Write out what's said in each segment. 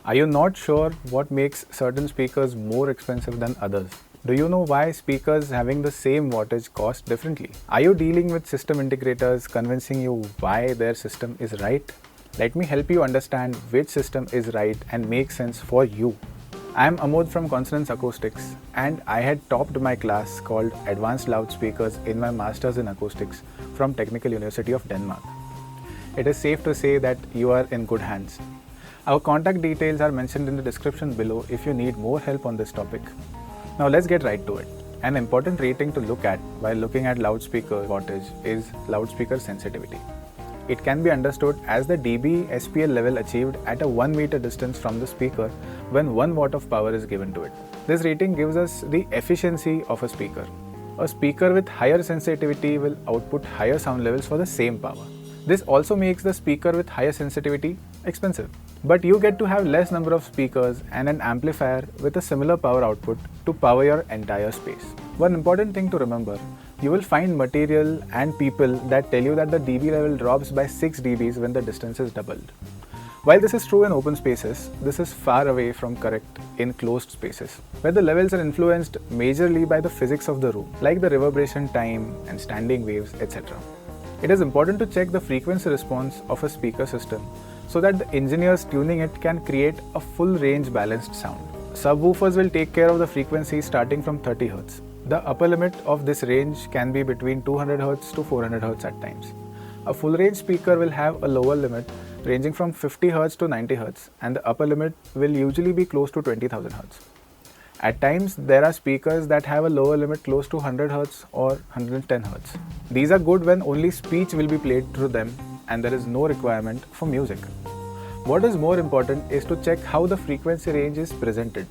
Are you not sure what makes certain speakers more expensive than others? Do you know why speakers having the same wattage cost differently? Are you dealing with system integrators convincing you why their system is right? Let me help you understand which system is right and makes sense for you. I am Amod from Consonance Acoustics, and I had topped my class called Advanced Loudspeakers in my Masters in Acoustics from Technical University of Denmark. It is safe to say that you are in good hands. Our contact details are mentioned in the description below if you need more help on this topic. Now let's get right to it. An important rating to look at while looking at loudspeaker wattage is loudspeaker sensitivity. It can be understood as the dB SPL level achieved at a 1 meter distance from the speaker when 1 watt of power is given to it. This rating gives us the efficiency of a speaker. A speaker with higher sensitivity will output higher sound levels for the same power. This also makes the speaker with higher sensitivity expensive. But you get to have less number of speakers and an amplifier with a similar power output to power your entire space. One important thing to remember, you will find material and people that tell you that the dB level drops by 6 dBs when the distance is doubled. While this is true in open spaces, this is far away from correct in closed spaces, where the levels are influenced majorly by the physics of the room, like the reverberation time and standing waves, etc. It is important to check the frequency response of a speaker system so that the engineers tuning it can create a full range balanced sound. Subwoofers will take care of the frequency starting from 30 Hz. The upper limit of this range can be between 200 Hz to 400 Hz at times. A full range speaker will have a lower limit ranging from 50 Hz to 90 Hz, and the upper limit will usually be close to 20,000 Hz. At times, there are speakers that have a lower limit close to 100 Hz or 110 Hz. These are good when only speech will be played through them and there is no requirement for music. What is more important is to check how the frequency range is presented.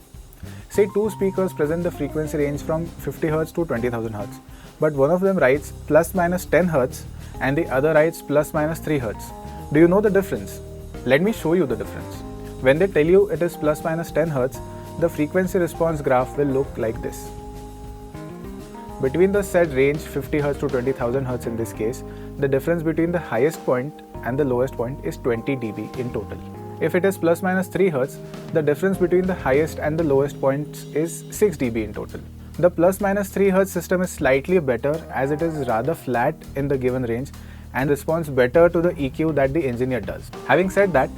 Say two speakers present the frequency range from 50 Hz to 20,000 Hz, but one of them writes plus minus 10 Hz and the other writes plus minus 3 Hz. Do you know the difference? Let me show you the difference. When they tell you it is plus minus 10 Hz, the frequency response graph will look like this. Between the said range 50 Hz to 20,000 Hz in this case, the difference between the highest point and the lowest point is 20 dB in total. If it is plus minus 3 Hz, the difference between the highest and the lowest points is 6 dB in total. The plus minus 3 Hz system is slightly better as it is rather flat in the given range and responds better to the EQ that the engineer does. Having said that,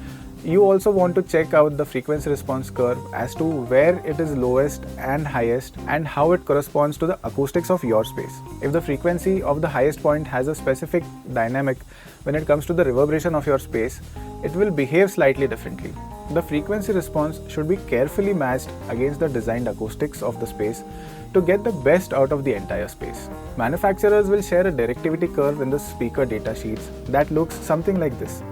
you also want to check out the frequency response curve as to where it is lowest and highest and how it corresponds to the acoustics of your space. If the frequency of the highest point has a specific dynamic when it comes to the reverberation of your space, it will behave slightly differently. The frequency response should be carefully matched against the designed acoustics of the space to get the best out of the entire space. Manufacturers will share a directivity curve in the speaker datasheets that looks something like this.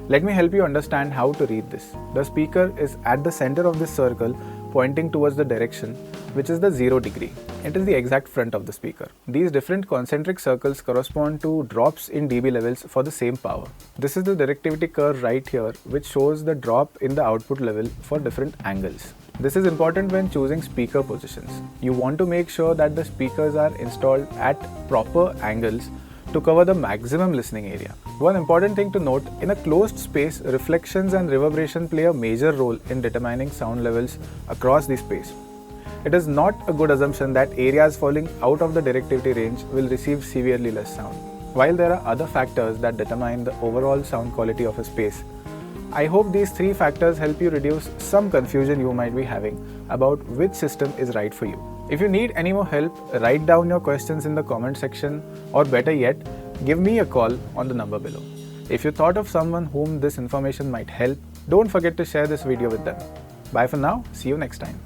Let me help you understand how to read this. The speaker is at the center of this circle pointing towards the direction, which is the 0 degree. It is the exact front of the speaker. These different concentric circles correspond to drops in dB levels for the same power. This is the directivity curve right here, which shows the drop in the output level for different angles. This is important when choosing speaker positions. You want to make sure that the speakers are installed at proper angles to cover the maximum listening area. One important thing to note, in a closed space, reflections and reverberation play a major role in determining sound levels across the space. It is not a good assumption that areas falling out of the directivity range will receive severely less sound. While there are other factors that determine the overall sound quality of a space, I hope these 3 factors help you reduce some confusion you might be having about which system is right for you. If you need any more help, write down your questions in the comment section, or better yet, give me a call on the number below. If you thought of someone whom this information might help, don't forget to share this video with them. Bye for now, see you next time.